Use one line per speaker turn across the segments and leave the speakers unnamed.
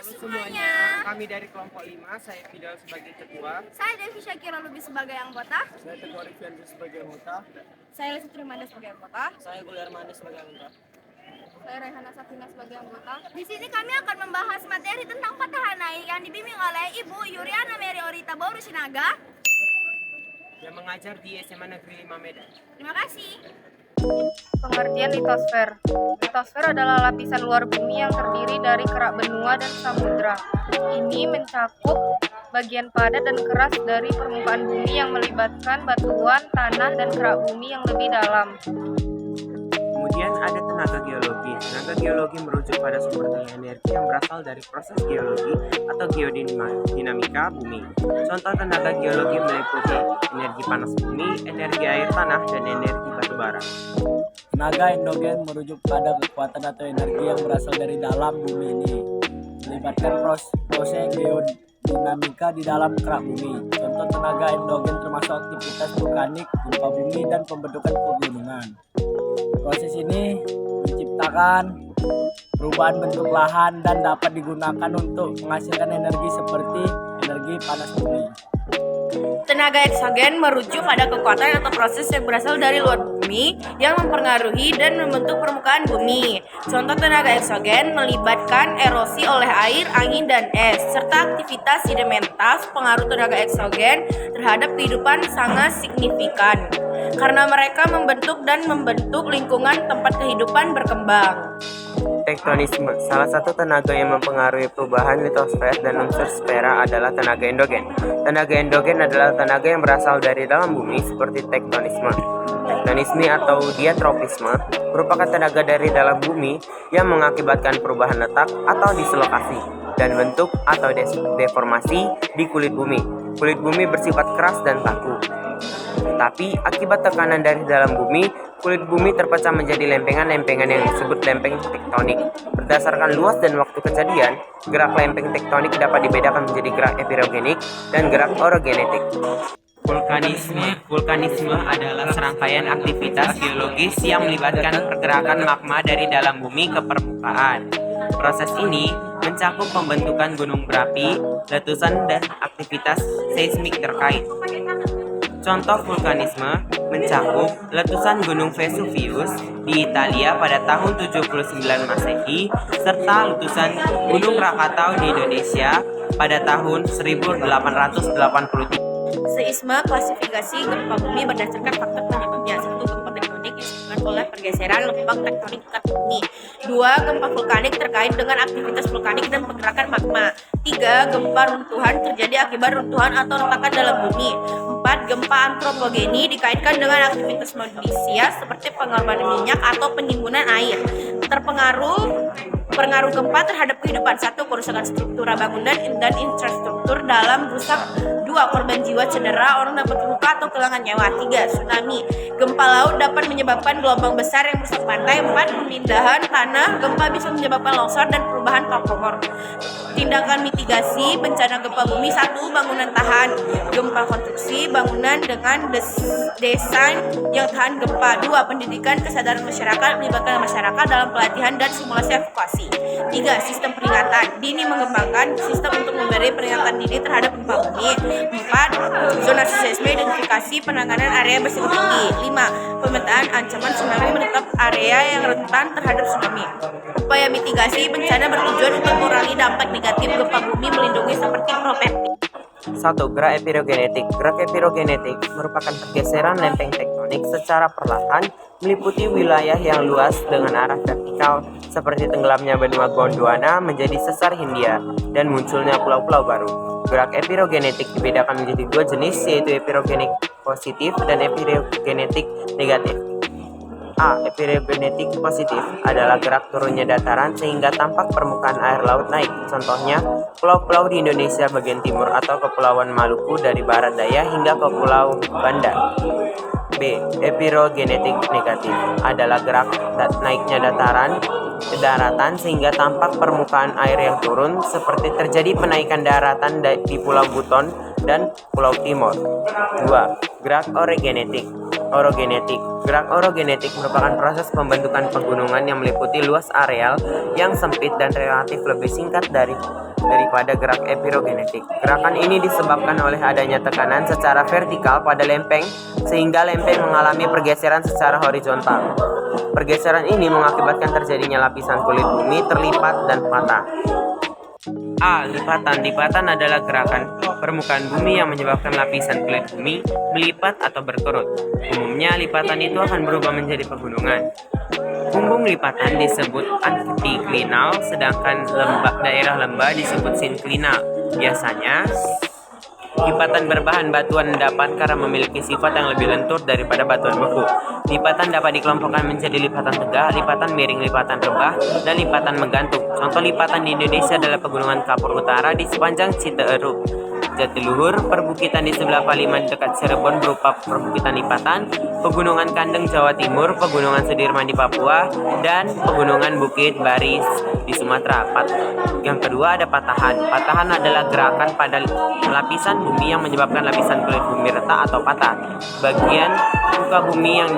Halo semuanya, kami dari kelompok 5, saya Fidel sebagai ketua.
Saya Devi Syakira Lubis sebagai anggota.
Saya Teguh Arifin sebagai anggota.
Saya Lisa Trimanda sebagai anggota.
Saya Guliar Manis sebagai anggota.
Saya Rehana Safina sebagai anggota. Di sini kami akan membahas materi tentang Patahanai yang dibimbing oleh Ibu Yuriana Mary Orita Boru Sinaga
Yang mengajar di SMA Negeri 5 Medan.
Terima kasih.
Pengertian litosfer. Litosfer adalah lapisan luar bumi yang terdiri dari kerak benua dan samudra. Ini mencakup bagian padat dan keras dari permukaan bumi yang melibatkan batuan, tanah, dan kerak bumi yang lebih dalam.
Kemudian ada tenaga geologi. Tenaga geologi merujuk pada sumber daya energi yang berasal dari proses geologi atau geodinamika bumi. Contoh tenaga geologi meliputi energi panas bumi, energi air tanah, dan energi batu bara.
Tenaga endogen merujuk pada kekuatan atau energi yang berasal dari dalam bumi ini, melibatkan proses geodinamika di dalam kerak bumi. Contoh tenaga endogen termasuk aktivitas vulkanik, gempa bumi, dan pembentukan pegunungan. Proses ini menciptakan perubahan bentuk lahan dan dapat digunakan untuk menghasilkan energi seperti energi panas bumi.
Tenaga eksogen merujuk pada kekuatan atau proses yang berasal dari luar bumi yang mempengaruhi dan membentuk permukaan bumi. Contoh tenaga eksogen melibatkan erosi oleh air, angin, dan es, serta aktivitas sedimentasi. Pengaruh tenaga eksogen terhadap kehidupan sangat signifikan karena mereka membentuk lingkungan tempat kehidupan berkembang.
Tektonisme. Salah satu tenaga yang mempengaruhi perubahan litosfer dan unsur sfera adalah tenaga endogen. Tenaga endogen adalah tenaga yang berasal dari dalam bumi seperti tektonisme. Tektonisme atau diatropisme merupakan tenaga dari dalam bumi yang mengakibatkan perubahan letak atau dislokasi dan bentuk atau deformasi di kulit bumi. Kulit bumi bersifat keras dan kaku. Tetapi akibat tekanan dari dalam bumi, kulit bumi terpecah menjadi lempengan-lempengan yang disebut lempeng tektonik. Berdasarkan luas dan waktu kejadian, gerak lempeng tektonik dapat dibedakan menjadi gerak epirogenik dan gerak orogenetik. Vulkanisme adalah serangkaian aktivitas geologis yang melibatkan pergerakan magma dari dalam bumi ke permukaan. Proses ini mencakup pembentukan gunung berapi, letusan, dan aktivitas seismik terkait. Contoh vulkanisme mencakup letusan Gunung Vesuvius di Italia pada tahun 79 Masehi serta letusan Gunung Krakatau di Indonesia pada tahun 1883.
Seisme klasifikasi gempa bumi berdasarkan faktor penyebabnya. 1. Gempa tektonik disebabkan oleh pergeseran lempeng tektonik dekat bumi. 2. Gempa vulkanik terkait dengan aktivitas vulkanik dan pergerakan magma. 3. Gempa runtuhan terjadi akibat runtuhan atau retakan dalam bumi. 4. Gempa antropogeni dikaitkan dengan aktivitas manusia seperti pengorbanan minyak atau penimbunan air. Pengaruh gempa terhadap kehidupan. 1. Kerusakan struktural bangunan dan infrastruktur dalam rusak. 2. Korban jiwa cedera, orang dapat luka atau kehilangan nyawa. 3. Tsunami. Gempa laut dapat menyebabkan gelombang besar yang merusak pantai. 4. Pemindahan tanah. Gempa bisa menyebabkan longsor dan perubahan platform. Tindakan mitigasi bencana gempa bumi. 1. Bangunan tahan gempa. Konstruksi bangunan dengan desain yang tahan gempa. 2. Pendidikan kesadaran masyarakat melibatkan masyarakat dalam pelatihan dan simulasi evakuasi. 3. Sistem peringatan dini mengembangkan sistem untuk memberi peringatan dini terhadap gempa bumi. 4. Zonasi seismik identifikasi penanganan area berisiko tinggi. 5. Pemetaan ancaman tsunami menetap area yang rentan terhadap tsunami. Upaya mitigasi bencana bertujuan untuk mengurangi dampak negatif gempa bumi, melindungi seperti protektif.
1. Gerak epirogenetik. Gerak epirogenetik merupakan pergeseran lempeng tektonik secara perlahan meliputi wilayah yang luas dengan arah vertikal seperti tenggelamnya benua Gondwana menjadi sesar Hindia dan munculnya pulau-pulau baru. Gerak epirogenetik dibedakan menjadi dua jenis, yaitu epirogenetik positif dan epirogenetik negatif. A. Epirogenetik positif adalah gerak turunnya dataran sehingga tampak permukaan air laut naik. Contohnya, pulau-pulau di Indonesia bagian timur atau Kepulauan Maluku dari barat daya hingga ke Pulau Banda. B. Epirogenetik negatif adalah gerak naiknya dataran ke daratan sehingga tampak permukaan air yang turun seperti terjadi penaikan daratan di Pulau Buton dan Pulau Timor. 2. Gerak orogenetik. Gerak orogenetik merupakan proses pembentukan pegunungan yang meliputi luas areal yang sempit dan relatif lebih singkat dari daripada gerak epirogenetik. Gerakan ini disebabkan oleh adanya tekanan secara vertikal pada lempeng sehingga lempeng mengalami pergeseran secara horizontal. Pergeseran ini mengakibatkan terjadinya lapisan kulit bumi terlipat dan patah. A. Lipatan. Lipatan adalah gerakan permukaan bumi yang menyebabkan lapisan kulit bumi melipat atau berkerut. Umumnya lipatan itu akan berubah menjadi pegunungan. Bumbung lipatan disebut antiklinal, sedangkan daerah lembah disebut sinklinal. Biasanya, lipatan berbahan batuan dapat karena memiliki sifat yang lebih lentur daripada batuan beku. Lipatan dapat dikelompokkan menjadi lipatan tegak, lipatan miring, lipatan rebah, dan lipatan menggantung. Contoh lipatan di Indonesia adalah Pegunungan Kapur Utara di sepanjang Citeureup, Jatiluhur, perbukitan di sebelah Paliman dekat Cirebon berupa perbukitan lipatan, Pegunungan Kandeng Jawa Timur, Pegunungan Sudirman di Papua, dan Pegunungan Bukit Baris di Sumatera. Yang kedua ada patahan. Patahan adalah gerakan pada lapisan bumi yang menyebabkan lapisan kulit bumi retak atau patah. Bagian muka bumi yang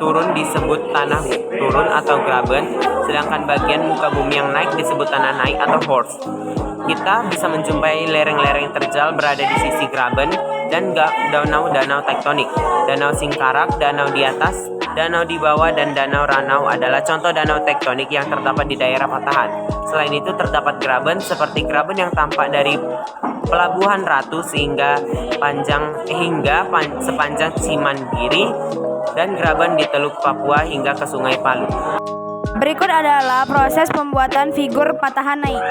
turun disebut tanah turun atau graben, sedangkan bagian muka bumi yang naik disebut tanah naik atau horst. Kita bisa menjumpai lereng-lereng terjal berada di sisi graben dan danau-danau tektonik. Danau Singkarak, danau di atas, danau di bawah, dan danau Ranau adalah contoh danau tektonik yang terdapat di daerah patahan. Selain itu terdapat graben seperti graben yang tampak dari Pelabuhan Ratu sepanjang Cimandiri dan graben di Teluk Papua hingga ke Sungai Palu.
Berikut adalah proses pembuatan figur patahan naik.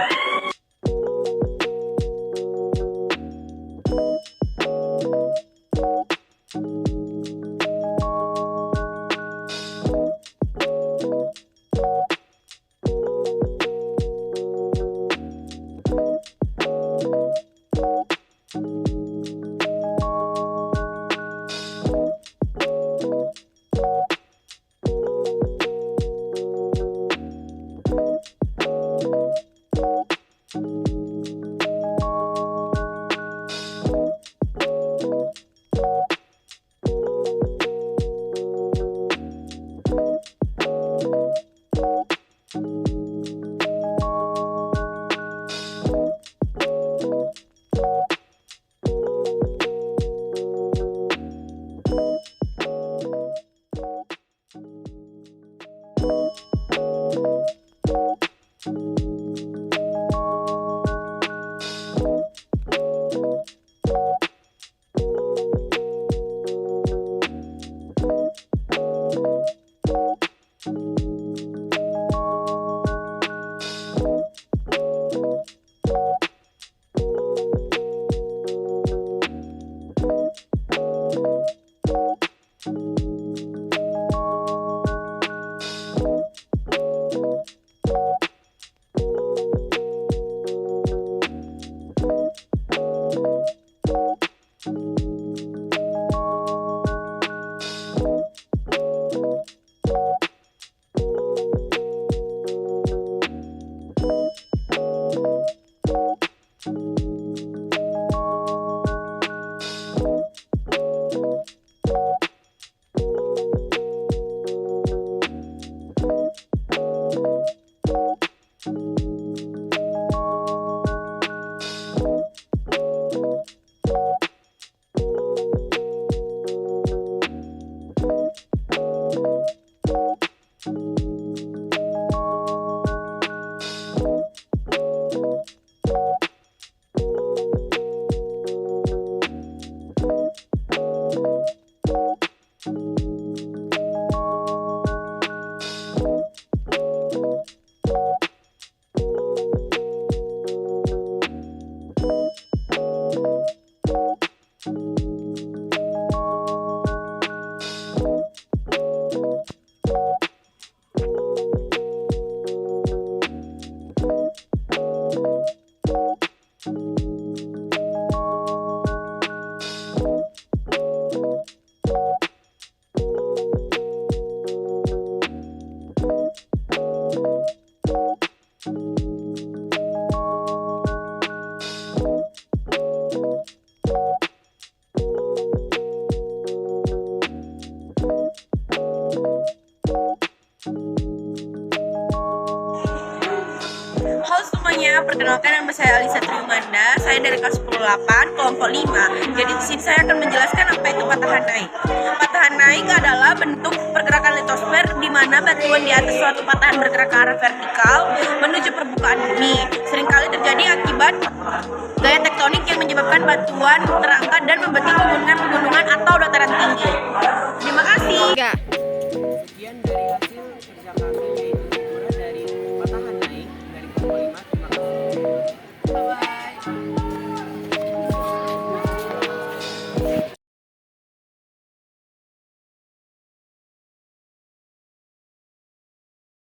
Perkenalkan, nama saya Alisa Triumanda. Saya dari kelas 10-8, kelompok 5. Jadi di sini saya akan menjelaskan apa itu patahan naik. Patahan naik adalah bentuk pergerakan litosfer di mana batuan di atas suatu patahan bergerak ke arah vertikal menuju permukaan bumi. Seringkali terjadi akibat gaya tektonik yang menyebabkan batuan terangkat dan membentuk gunungan